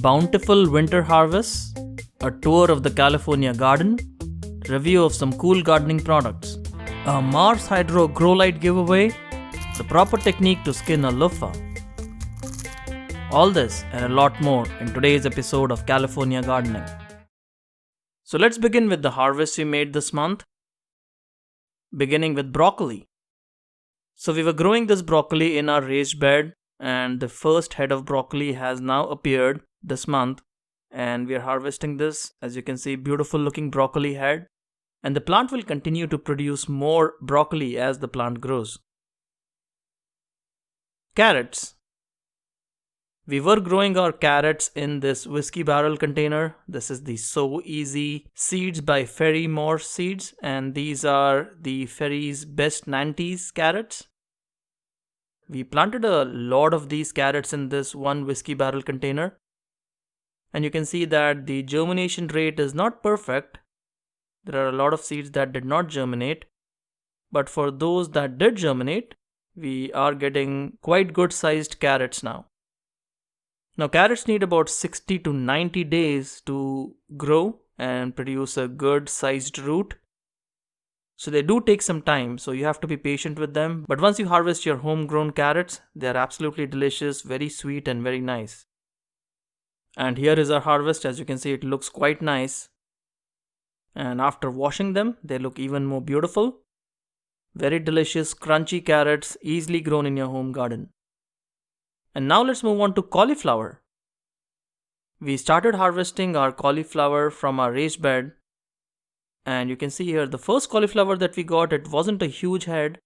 bountiful winter harvests, a tour of the California garden, review of some cool gardening products, a Mars Hydro grow light giveaway, the proper technique to skin a loofah. All this and a lot more in today's episode of California Gardening. So let's begin with the harvest we made this month, beginning with broccoli. So we were growing this broccoli in our raised bed, and the first head of broccoli has now appeared this month, and we are harvesting this. As you can see, beautiful looking broccoli head, and the plant will continue to produce more broccoli as the plant grows. Carrots. We were growing our carrots in this whiskey barrel container. This is the So Easy seeds by Ferry Morse Seeds, and these are the Ferry's best 90s carrots. We planted a lot of these carrots in this one whiskey barrel container, and you can see that the germination rate is not perfect. There are a lot of seeds that did not germinate, but for those that did germinate, we are getting quite good sized carrots now. Now carrots need about 60 to 90 days to grow and produce a good sized root. So they do take some time, so you have to be patient with them. But once you harvest your homegrown carrots, they are absolutely delicious, very sweet and very nice. And here is our harvest. As you can see, it looks quite nice. And after washing them, they look even more beautiful. Very delicious, crunchy carrots, easily grown in your home garden. And now let's move on to cauliflower. We started harvesting our cauliflower from our raised bed. And you can see here, the first cauliflower that we got, it wasn't a huge head,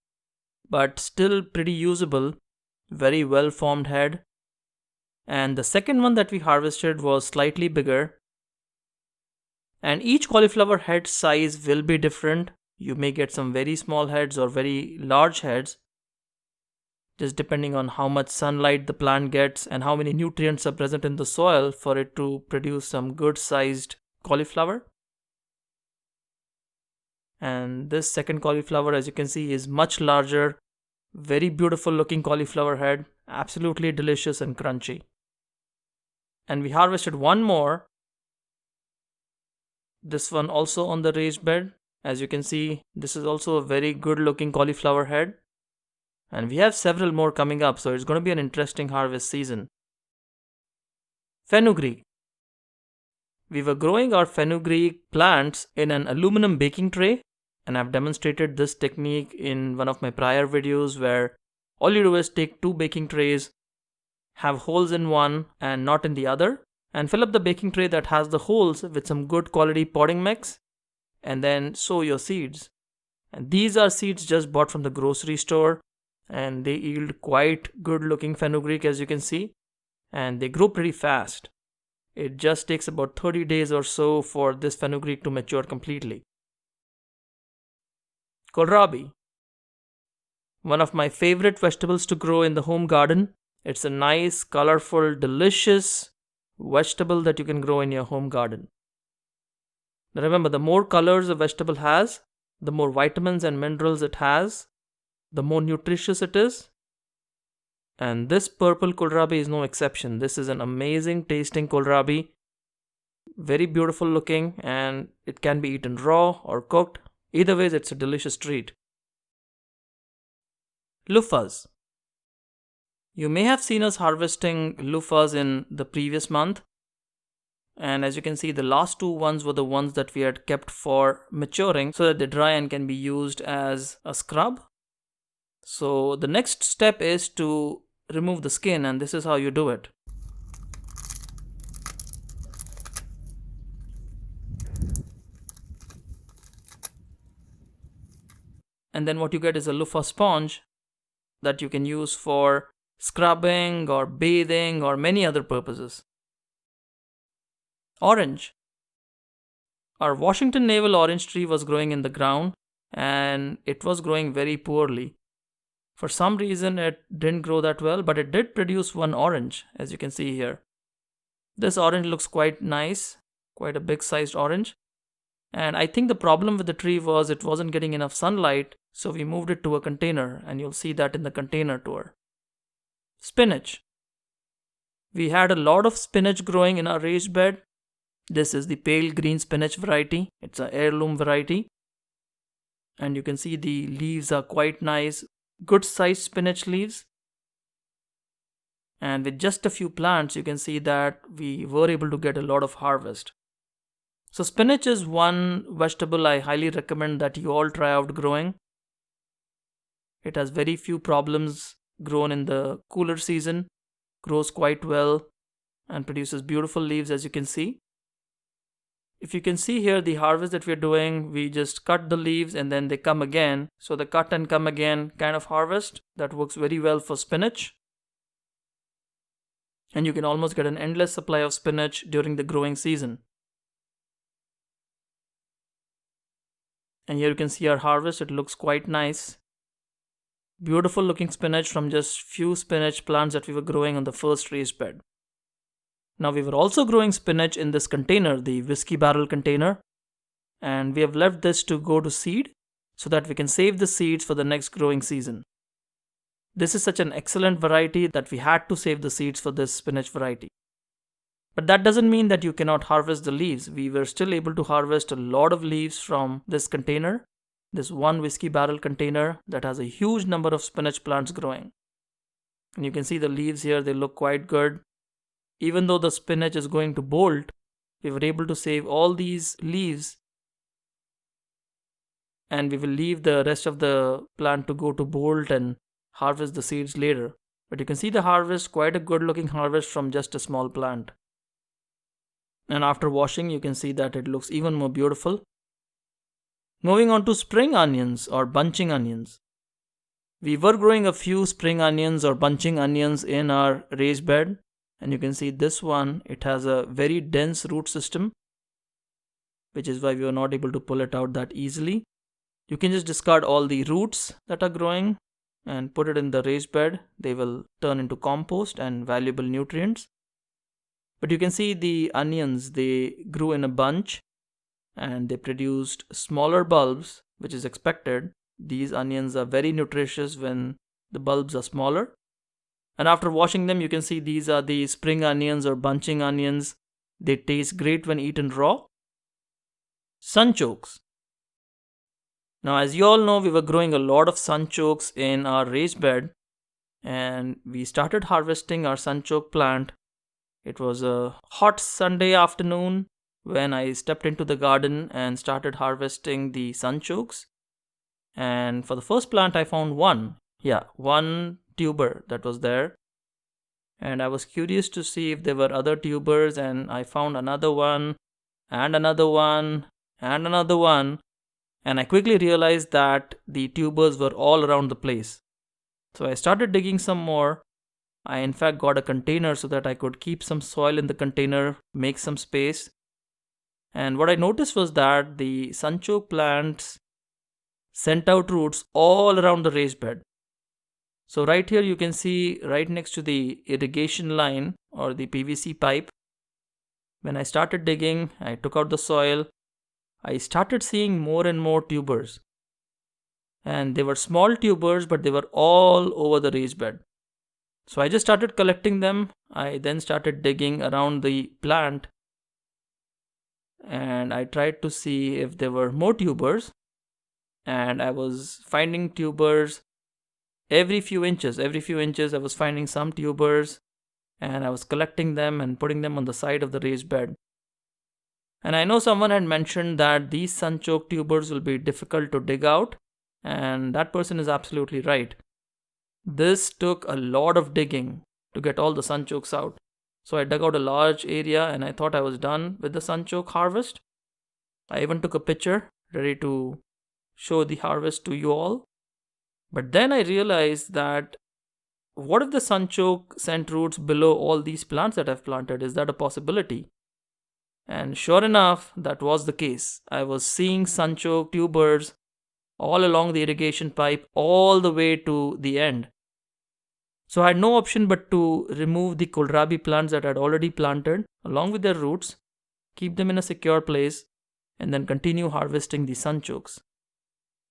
but still pretty usable, very well formed head. And the second one that we harvested was slightly bigger. And each cauliflower head size will be different. You may get some very small heads or very large heads, just depending on how much sunlight the plant gets and how many nutrients are present in the soil for it to produce some good sized cauliflower. And this second cauliflower, as you can see, is much larger, very beautiful looking cauliflower head, absolutely delicious and crunchy. And we harvested one more, this one also on the raised bed. As you can see, this is also a very good looking cauliflower head. And we have several more coming up, so it's going to be an interesting harvest season. Fenugreek. We were growing our fenugreek plants in an aluminum baking tray, and I've demonstrated this technique in one of my prior videos where all you do is take two baking trays, have holes in one and not in the other, and fill up the baking tray that has the holes with some good quality potting mix, and then sow your seeds. And these are seeds just bought from the grocery store, and they yield quite good looking fenugreek, as you can see, and they grow pretty fast. It just takes about 30 days or so for this fenugreek to mature completely. Kohlrabi. One of my favorite vegetables to grow in the home garden. It's a nice, colorful, delicious vegetable that you can grow in your home garden. Now remember, the more colors a vegetable has, the more vitamins and minerals it has, the more nutritious it is. And this purple kohlrabi is no exception. This is an amazing tasting kohlrabi. Very beautiful looking, and it can be eaten raw or cooked. Either ways, it's a delicious treat. Loofahs. You may have seen us harvesting loofahs in the previous month. And as you can see, the last two ones were the ones that we had kept for maturing so that they dry and can be used as a scrub. So the next step is to remove the skin, and this is how you do it. And then what you get is a loofah sponge that you can use for scrubbing or bathing or many other purposes. Orange. Our Washington navel orange tree was growing in the ground, and it was growing very poorly. For some reason it didn't grow that well, but it did produce one orange, as you can see here. This orange looks quite nice, quite a big sized orange. And I think the problem with the tree was it wasn't getting enough sunlight, so we moved it to a container, and you'll see that in the container tour. Spinach. We had a lot of spinach growing in our raised bed. This is the pale green spinach variety. It's an heirloom variety. And you can see the leaves are quite nice, good sized spinach leaves. And with just a few plants, you can see that we were able to get a lot of harvest. So spinach is one vegetable I highly recommend that you all try out growing. It has very few problems, grown in the cooler season, grows quite well, and produces beautiful leaves, as you can see. If you can see here, the harvest that we're doing, we just cut the leaves and then they come again. So the cut and come again kind of harvest, that works very well for spinach. And you can almost get an endless supply of spinach during the growing season. And here you can see our harvest. It looks quite nice. Beautiful looking spinach from just few spinach plants that we were growing on the first raised bed. Now we were also growing spinach in this container, the whiskey barrel container. And we have left this to go to seed so that we can save the seeds for the next growing season. This is such an excellent variety that we had to save the seeds for this spinach variety. But that doesn't mean that you cannot harvest the leaves. We were still able to harvest a lot of leaves from this container, this one whiskey barrel container that has a huge number of spinach plants growing. And you can see the leaves here, they look quite good. Even though the spinach is going to bolt, we were able to save all these leaves, and we will leave the rest of the plant to go to bolt and harvest the seeds later. But you can see the harvest, quite a good looking harvest from just a small plant. And after washing, you can see that it looks even more beautiful. Moving on to spring onions or bunching onions. We were growing a few spring onions or bunching onions in our raised bed. And you can see this one, it has a very dense root system, which is why we were not able to pull it out that easily. You can just discard all the roots that are growing and put it in the raised bed. They will turn into compost and valuable nutrients. But you can see the onions, they grew in a bunch and they produced smaller bulbs, which is expected. These onions are very nutritious when the bulbs are smaller. And after washing them, you can see these are the spring onions or bunching onions. They taste great when eaten raw. Sunchokes. Now, as you all know, we were growing a lot of sunchokes in our raised bed, and we started harvesting our sunchoke plant. It was a hot Sunday afternoon when I stepped into the garden and started harvesting the sunchokes. And for the first plant, I found one tuber that was there. And I was curious to see if there were other tubers, and I found another one, and another one, and another one. And I quickly realized that the tubers were all around the place. So I started digging some more. I in fact got a container so that I could keep some soil in the container, make some space. And what I noticed was that the sunchoke plants sent out roots all around the raised bed. So right here you can see right next to the irrigation line or the PVC pipe. When I started digging, I took out the soil. I started seeing more and more tubers. And they were small tubers, but they were all over the raised bed. So I just started collecting them. I then started digging around the plant. And I tried to see if there were more tubers. And I was finding tubers every few inches. Every few inches I was finding some tubers. And I was collecting them and putting them on the side of the raised bed. And I know someone had mentioned that these sunchoke tubers will be difficult to dig out. And that person is absolutely right. This took a lot of digging to get all the sunchokes out. So I dug out a large area and I thought I was done with the sunchoke harvest. I even took a picture ready to show the harvest to you all. But then I realized that what if the sunchoke sent roots below all these plants that I've planted? Is that a possibility? And sure enough, that was the case. I was seeing sunchoke tubers all along the irrigation pipe all the way to the end. So I had no option but to remove the kohlrabi plants that I had already planted along with their roots, keep them in a secure place, and then continue harvesting the sunchokes.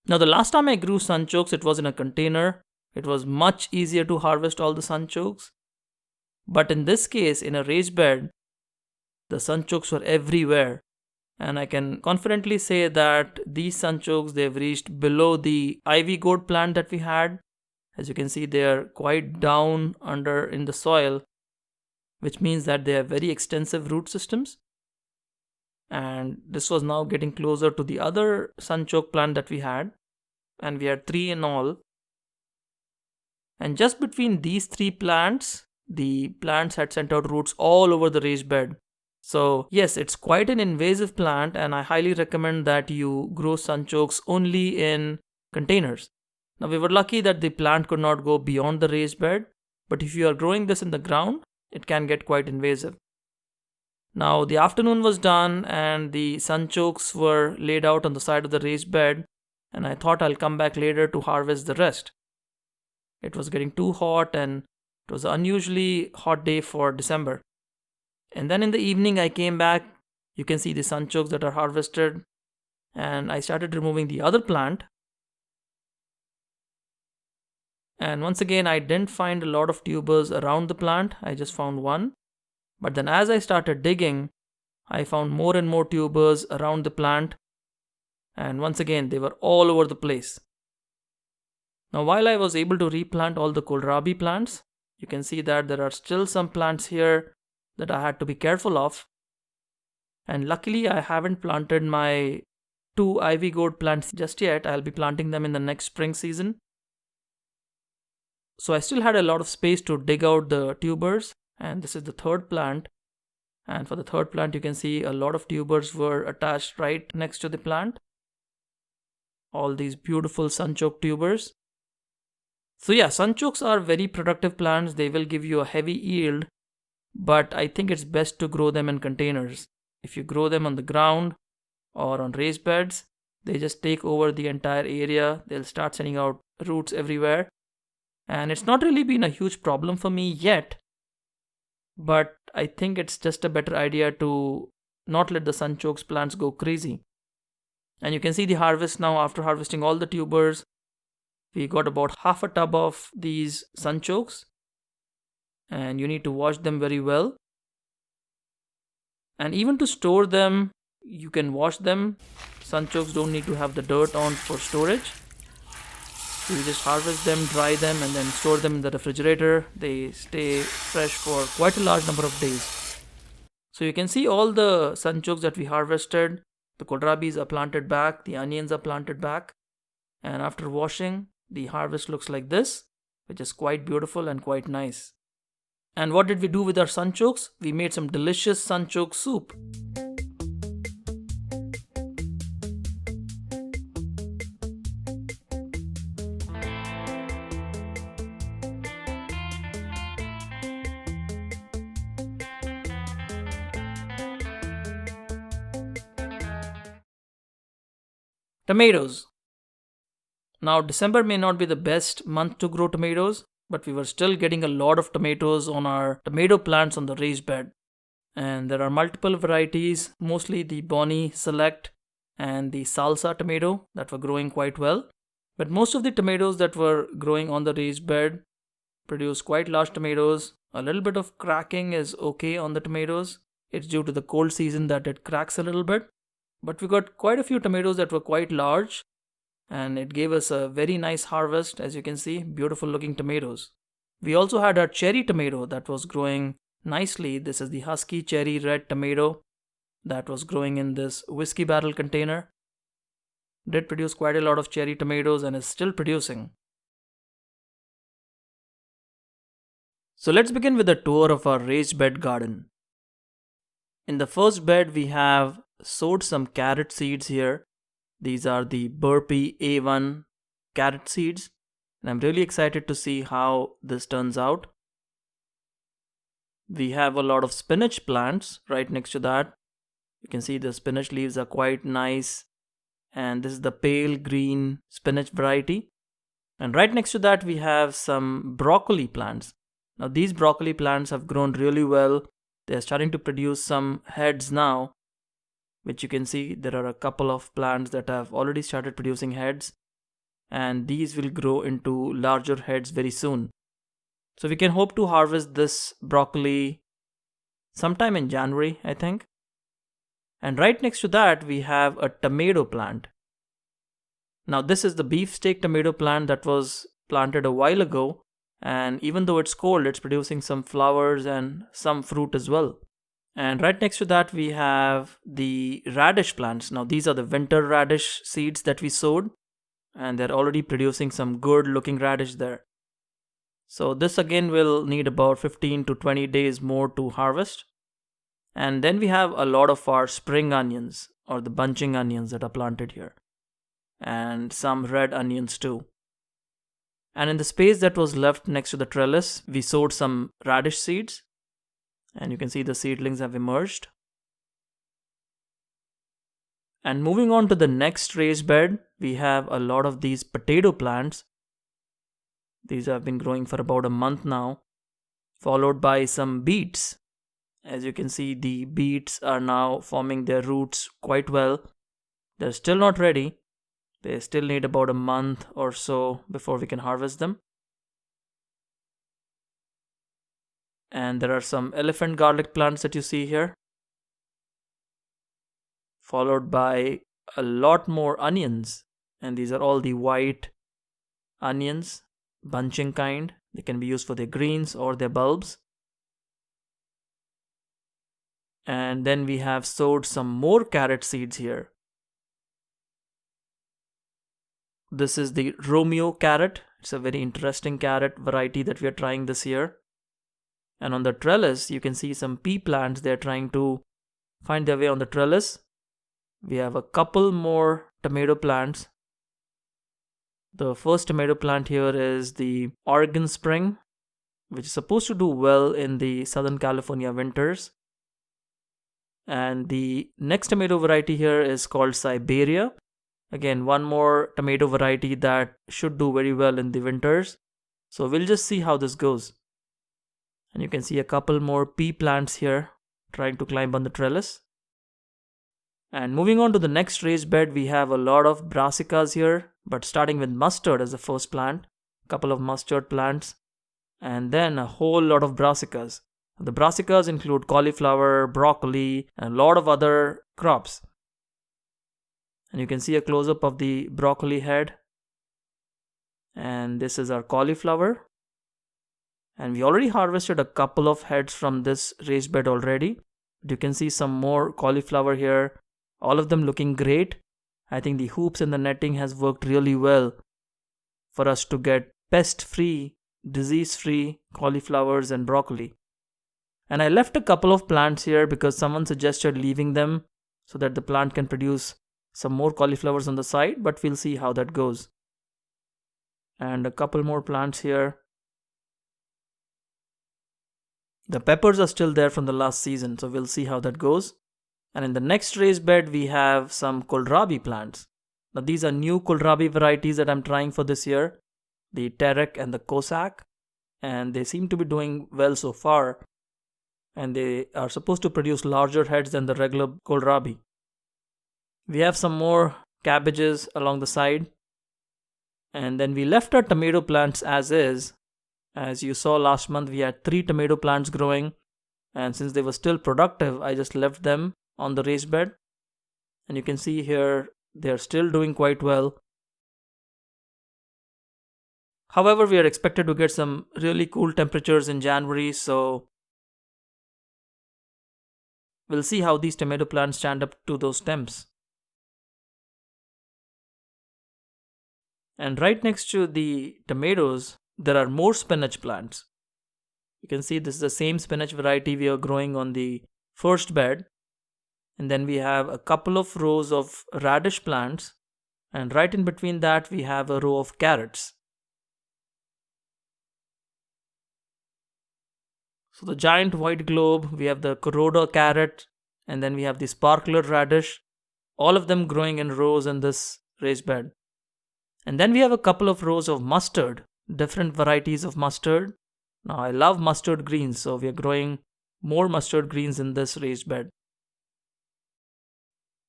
Now the last time I grew sunchokes, it was in a container. It was much easier to harvest all the sunchokes. But in this case, in a raised bed, the sunchokes were everywhere. And I can confidently say that these sunchokes, they've reached below the ivy gourd plant that we had. As you can see, they are quite down under in the soil, which means that they have very extensive root systems. And this was now getting closer to the other sunchoke plant that we had. And we had 3 in all. And just between these 3 plants, the plants had sent out roots all over the raised bed. So yes, it's quite an invasive plant, and I highly recommend that you grow sunchokes only in containers. Now we were lucky that the plant could not go beyond the raised bed, but if you are growing this in the ground, it can get quite invasive. Now the afternoon was done and the sunchokes were laid out on the side of the raised bed, and I thought I'll come back later to harvest the rest. It was getting too hot and it was an unusually hot day for December. And then in the evening I came back. You can see the sunchokes that are harvested, and I started removing the other plant. And once again, I didn't find a lot of tubers around the plant. I just found one. But then as I started digging, I found more and more tubers around the plant. And once again, they were all over the place. Now while I was able to replant all the kohlrabi plants, you can see that there are still some plants here that I had to be careful of. And luckily I haven't planted my 2 ivy gourd plants just yet. I'll be planting them in the next spring season. So I still had a lot of space to dig out the tubers, and this is the 3rd plant. And for the 3rd plant, you can see a lot of tubers were attached right next to the plant. All these beautiful sunchoke tubers. So yeah, sunchokes are very productive plants. They will give you a heavy yield, but I think it's best to grow them in containers. If you grow them on the ground or on raised beds, they just take over the entire area. They'll start sending out roots everywhere. And it's not really been a huge problem for me yet, but I think it's just a better idea to not let the sunchokes plants go crazy. And you can see the harvest now. After harvesting all the tubers, we got about half a tub of these sunchokes, and you need to wash them very well. And even to store them, you can wash them. Sunchokes don't need to have the dirt on for storage. So you just harvest them, dry them, and then store them in the refrigerator. They stay fresh for quite a large number of days. So you can see all the sunchokes that we harvested. The kohlrabis are planted back, the onions are planted back. And after washing, the harvest looks like this, which is quite beautiful and quite nice. And what did we do with our sunchokes? We made some delicious sunchoke soup. Tomatoes. Now December may not be the best month to grow tomatoes, but we were still getting a lot of tomatoes on our tomato plants on the raised bed. And there are multiple varieties, mostly the Bonnie Select and the Salsa tomato that were growing quite well. But most of the tomatoes that were growing on the raised bed produced quite large tomatoes. A little bit of cracking is okay on the tomatoes. It's due to the cold season that it cracks a little bit. But we got quite a few tomatoes that were quite large, and it gave us a very nice harvest. As you can see, beautiful looking tomatoes. We also had our cherry tomato that was growing nicely. This is the Husky Cherry Red tomato that was growing in this whiskey barrel container. Did produce quite a lot of cherry tomatoes and is still producing. So let's begin with a tour of our raised bed garden. In the first bed, we have sowed some carrot seeds here. These are the Burpee A1 carrot seeds, and I'm really excited to see how this turns out. We have a lot of spinach plants right next to that. You can see the spinach leaves are quite nice, and this is the pale green spinach variety. And right next to that we have some broccoli plants. Now these broccoli plants have grown really well. They are starting to produce some heads now, which you can see there are a couple of plants that have already started producing heads, and these will grow into larger heads very soon. So we can hope to harvest this broccoli sometime in January, I think. And right next to that, we have a tomato plant. Now this is the beefsteak tomato plant that was planted a while ago. And even though it's cold, it's producing some flowers and some fruit as well. And right next to that, we have the radish plants. Now these are the winter radish seeds that we sowed. And they're already producing some good looking radish there. So this again will need about 15 to 20 days more to harvest. And then we have a lot of our spring onions or the bunching onions that are planted here. And some red onions too. And in the space that was left next to the trellis, we sowed some radish seeds. And you can see the seedlings have emerged. And moving on to the next raised bed, we have a lot of these potato plants. These have been growing for about a month now, followed by some beets. As you can see, the beets are now forming their roots quite well. They're still not ready. They still need about a month or so before we can harvest them. And there are some elephant garlic plants that you see here, followed by a lot more onions. And these are all the white onions, bunching kind. They can be used for their greens or their bulbs. And then we have sowed some more carrot seeds here. This is the Romeo carrot. It's a very interesting carrot variety that we are trying this year. And on the trellis, you can see some pea plants. They're trying to find their way on the trellis. We have a couple more tomato plants. The first tomato plant here is the Oregon Spring, which is supposed to do well in the Southern California winters. And the next tomato variety here is called Siberia. Again, one more tomato variety that should do very well in the winters. So we'll just see how this goes. And you can see a couple more pea plants here trying to climb on the trellis. And moving on to the next raised bed, we have a lot of brassicas here, but starting with mustard as the first plant, a couple of mustard plants, and then a whole lot of brassicas. The brassicas include cauliflower, broccoli, and a lot of other crops. And you can see a close-up of the broccoli head. And this is our cauliflower. And we already harvested a couple of heads from this raised bed already. But you can see some more cauliflower here. All of them looking great. I think the hoops and the netting has worked really well for us to get pest-free, disease-free cauliflowers and broccoli. And I left a couple of plants here because someone suggested leaving them so that the plant can produce some more cauliflowers on the side, but we'll see how that goes. And a couple more plants here. The peppers are still there from the last season, so we'll see how that goes. And in the next raised bed, we have some kohlrabi plants. Now these are new kohlrabi varieties that I'm trying for this year, the Terek and the Cossack, and they seem to be doing well so far. And they are supposed to produce larger heads than the regular kohlrabi. We have some more cabbages along the side. And then we left our tomato plants as is. As you saw last month, we had 3 tomato plants growing. And since they were still productive, I just left them on the raised bed. And you can see here, they're still doing quite well. However, we are expected to get some really cool temperatures in January, so we'll see how these tomato plants stand up to those temps. And right next to the tomatoes, there are more spinach plants. You can see this is the same spinach variety we are growing on the first bed. And then we have a couple of rows of radish plants. And right in between that, we have a row of carrots. So the giant white globe, we have the Kuroda carrot, and then we have the sparkler radish. All of them growing in rows in this raised bed. And then we have a couple of rows of mustard, different varieties of mustard. Now I love mustard greens, so we are growing more mustard greens in this raised bed.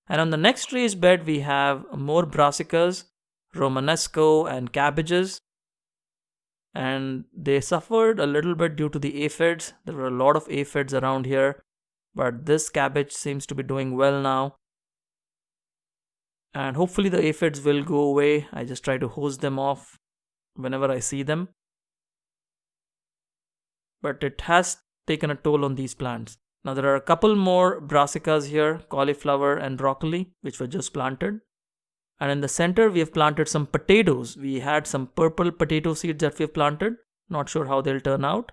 And on the next raised bed, we have more brassicas, romanesco, and cabbages. and they suffered a little bit due to the aphids. There were a lot of aphids around here, but this cabbage seems to be doing well now. And hopefully the aphids will go away. I just try to hose them off whenever I see them. But it has taken a toll on these plants. Now there are a couple more brassicas here, cauliflower and broccoli, which were just planted. And in the center, we have planted some potatoes. We had some purple potato seeds that we have planted. Not sure how they'll turn out.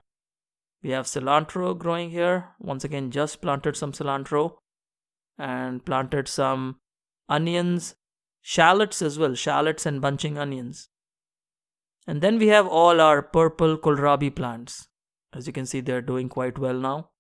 We have cilantro growing here. Once again, just planted some cilantro. And planted some onions, shallots as well, shallots and bunching onions. And then we have all our purple kohlrabi plants. As you can see, they're doing quite well now.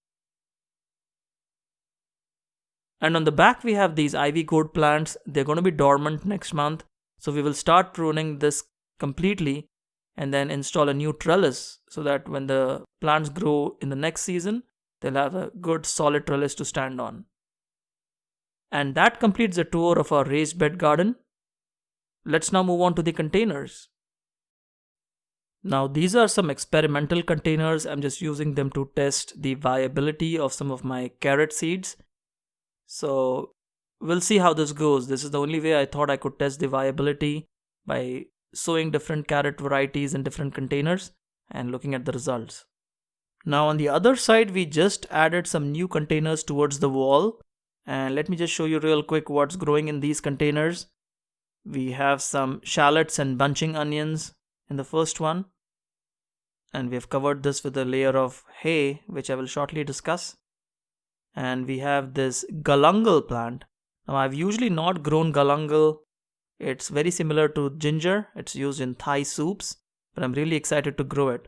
And on the back, we have these ivy gourd plants. They're going to be dormant next month. So we will start pruning this completely and then install a new trellis so that when the plants grow in the next season, they'll have a good solid trellis to stand on. And that completes the tour of our raised bed garden. Let's now move on to the containers. Now these are some experimental containers. I'm just using them to test the viability of some of my carrot seeds. So we'll see how this goes. This is the only way I thought I could test the viability, by sowing different carrot varieties in different containers and looking at the results. Now on the other side, we just added some new containers towards the wall. And let me just show you real quick what's growing in these containers. We have some shallots and bunching onions in the first one. And we have covered this with a layer of hay, which I will shortly discuss. And we have this galangal plant. Now I've usually not grown galangal. It's very similar to ginger. It's used in Thai soups, but I'm really excited to grow it.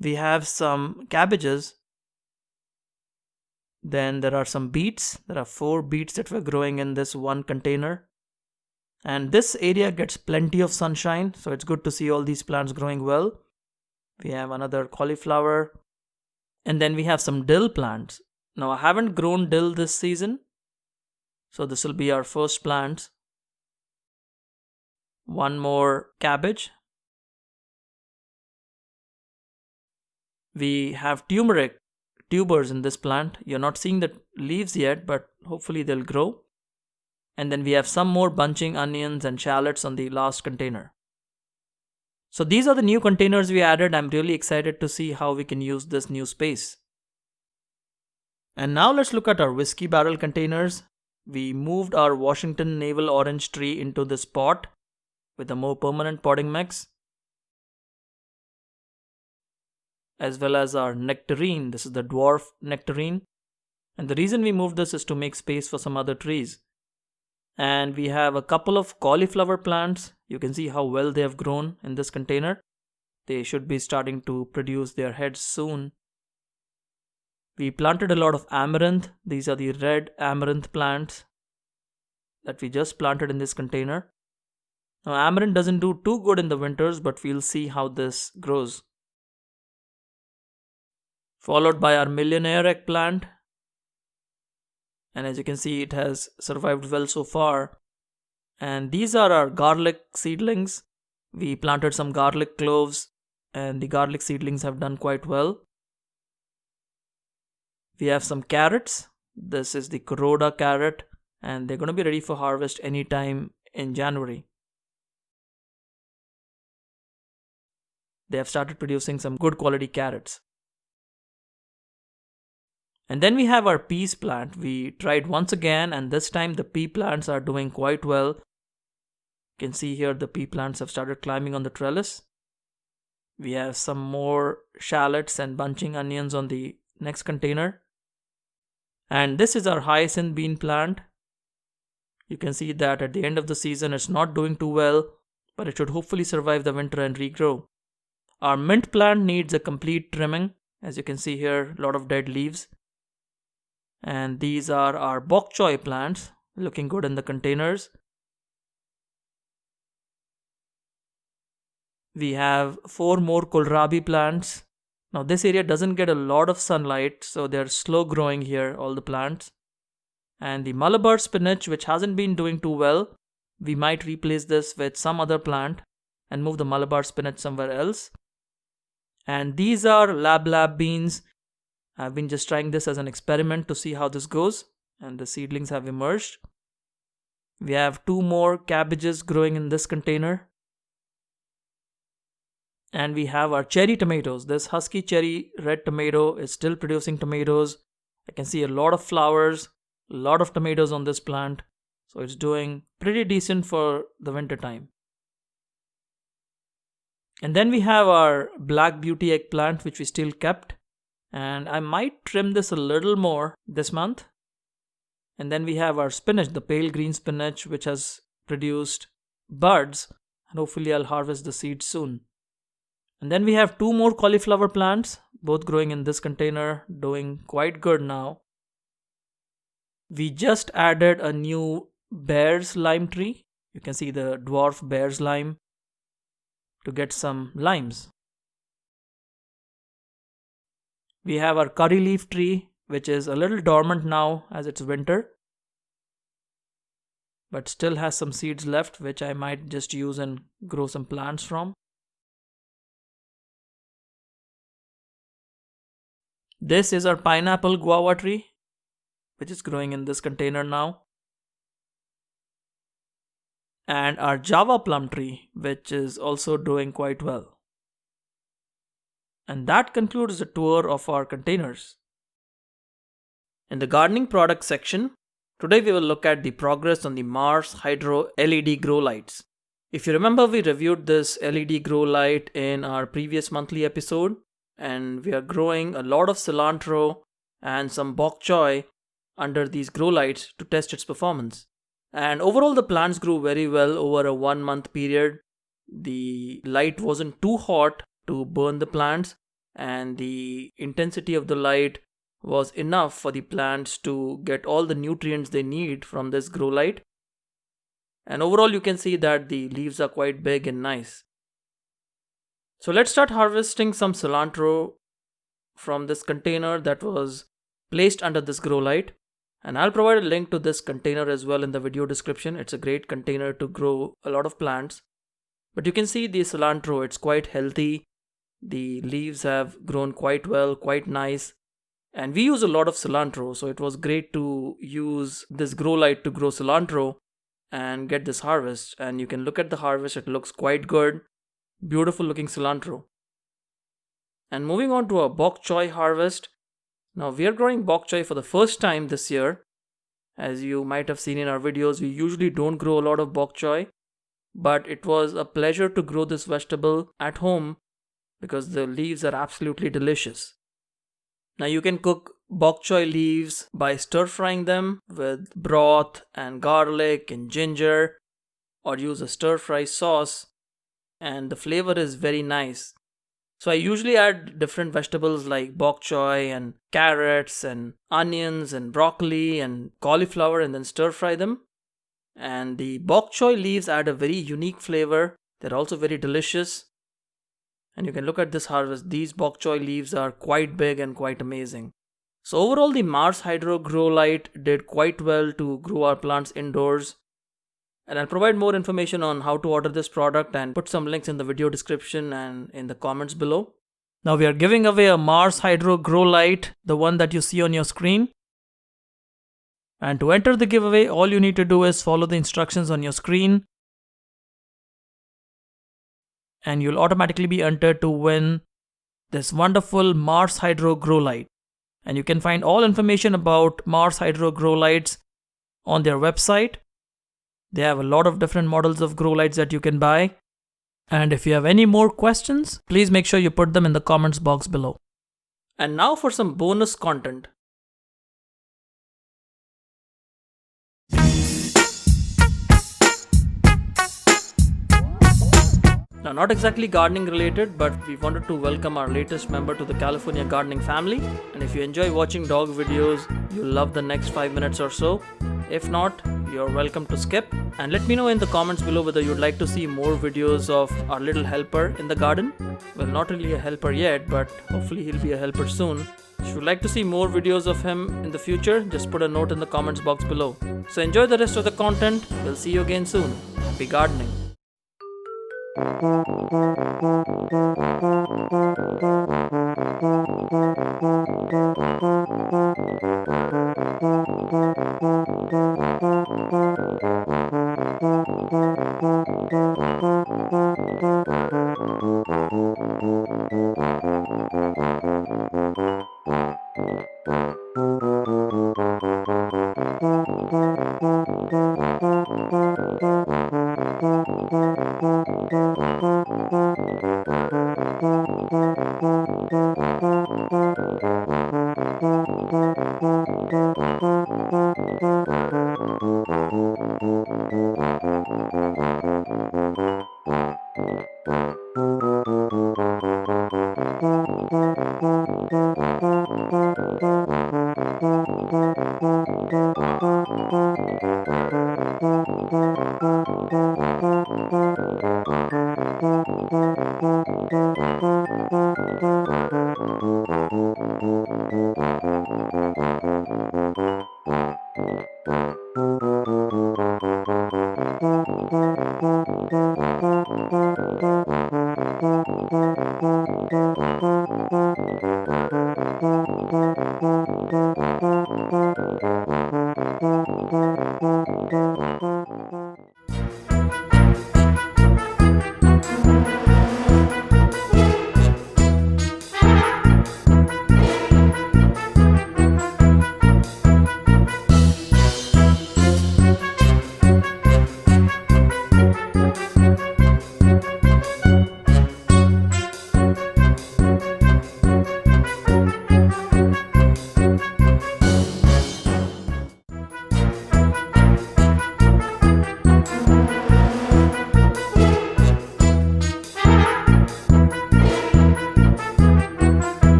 We have some cabbages. Then there are some beets. There are 4 beets that were growing in this one container. And this area gets plenty of sunshine, so it's good to see all these plants growing well. We have another cauliflower. And then we have some dill plants. Now I haven't grown dill this season, so this will be our first plant. One more cabbage. We have turmeric tubers in this plant. You're not seeing the leaves yet, but hopefully they'll grow. And then we have some more bunching onions and shallots on the last container. So these are the new containers we added. I'm really excited to see how we can use this new space. And now let's look at our whiskey barrel containers. We moved our Washington Navel Orange tree into this pot with a more permanent potting mix, as well as our nectarine. This is the dwarf nectarine. And the reason we moved this is to make space for some other trees. And we have a couple of cauliflower plants. You can see how well they have grown in this container. They should be starting to produce their heads soon. We planted a lot of amaranth. These are the red amaranth plants that we just planted in this container. Now amaranth doesn't do too good in the winters, but we'll see how this grows. Followed by our millionaire eggplant. And as you can see, it has survived well so far. And these are our garlic seedlings. We planted some garlic cloves and the garlic seedlings have done quite well. We have some carrots. This is the Kuroda carrot and they're going to be ready for harvest anytime in January. They have started producing some good quality carrots. And then we have our peas plant. We tried once again and this time the pea plants are doing quite well. You can see here the pea plants have started climbing on the trellis. We have some more shallots and bunching onions on the next container. And this is our hyacinth bean plant. You can see that at the end of the season it's not doing too well, but it should hopefully survive the winter and regrow. Our mint plant needs a complete trimming. As you can see here, a lot of dead leaves. And these are our bok choy plants, looking good in the containers. We have 4 more kohlrabi plants. Now this area doesn't get a lot of sunlight, so they're slow growing here, all the plants. And the Malabar spinach, which hasn't been doing too well, we might replace this with some other plant and move the Malabar spinach somewhere else. And these are lab beans. I've been just trying this as an experiment to see how this goes, and the seedlings have emerged. We have 2 more cabbages growing in this container. And we have our cherry tomatoes. This husky cherry red tomato is still producing tomatoes. I can see a lot of flowers, a lot of tomatoes on this plant. So it's doing pretty decent for the winter time. And then we have our black beauty eggplant, which we still kept. And I might trim this a little more this month. And then we have our spinach, the pale green spinach, which has produced buds. And hopefully I'll harvest the seeds soon. And then we have 2 more cauliflower plants, both growing in this container, doing quite good now. We just added a new bear's lime tree. You can see the dwarf bear's lime to get some limes. We have our curry leaf tree, which is a little dormant now as it's winter, but still has some seeds left, which I might just use and grow some plants from. This is our pineapple guava tree, which is growing in this container now. And our Java plum tree, which is also doing quite well. And that concludes the tour of our containers. In the gardening product section, today we will look at the progress on the Mars Hydro LED grow lights. If you remember, we reviewed this LED grow light in our previous monthly episode, and we are growing a lot of cilantro and some bok choy under these grow lights to test its performance. And overall the plants grew very well over a 1-month period. The light wasn't too hot to burn the plants, and the intensity of the light was enough for the plants to get all the nutrients they need from this grow light. And overall you can see that the leaves are quite big and nice. So let's start harvesting some cilantro from this container that was placed under this grow light. And I'll provide a link to this container as well in the video description. It's a great container to grow a lot of plants. But you can see the cilantro, it's quite healthy. The leaves have grown quite well, quite nice. And we use a lot of cilantro, so it was great to use this grow light to grow cilantro and get this harvest. And you can look at the harvest, it looks quite good. Beautiful looking cilantro. And moving on to our bok choy harvest. Now we are growing bok choy for the first time this year. As you might have seen in our videos, we usually don't grow a lot of bok choy. But it was a pleasure to grow this vegetable at home because the leaves are absolutely delicious. Now you can cook bok choy leaves by stir frying them with broth and garlic and ginger, or use a stir fry sauce, and the flavor is very nice. So I usually add different vegetables like bok choy and carrots and onions and broccoli and cauliflower and then stir fry them. And the bok choy leaves add a very unique flavor. They're also very delicious. And you can look at this harvest. These bok choy leaves are quite big and quite amazing. So overall the Mars Hydro Grow Light did quite well to grow our plants indoors. And I'll provide more information on how to order this product and put some links in the video description and in the comments below. Now we are giving away a Mars Hydro Grow Light, the one that you see on your screen. And to enter the giveaway, all you need to do is follow the instructions on your screen. And you'll automatically be entered to win this wonderful Mars Hydro Grow Light. And you can find all information about Mars Hydro Grow Lights on their website. They have a lot of different models of grow lights that you can buy. And if you have any more questions, please make sure you put them in the comments box below. And now for some bonus content. Now, not exactly gardening related, but we wanted to welcome our latest member to the California gardening family. And if you enjoy watching dog videos, you'll love the next 5 minutes or so. If not, you're welcome to skip. And let me know in the comments below whether you'd like to see more videos of our little helper in the garden. Well, not really a helper yet, but hopefully he'll be a helper soon. If you'd like to see more videos of him in the future, just put a note in the comments box below. So enjoy the rest of the content. We'll see you again soon. Happy gardening.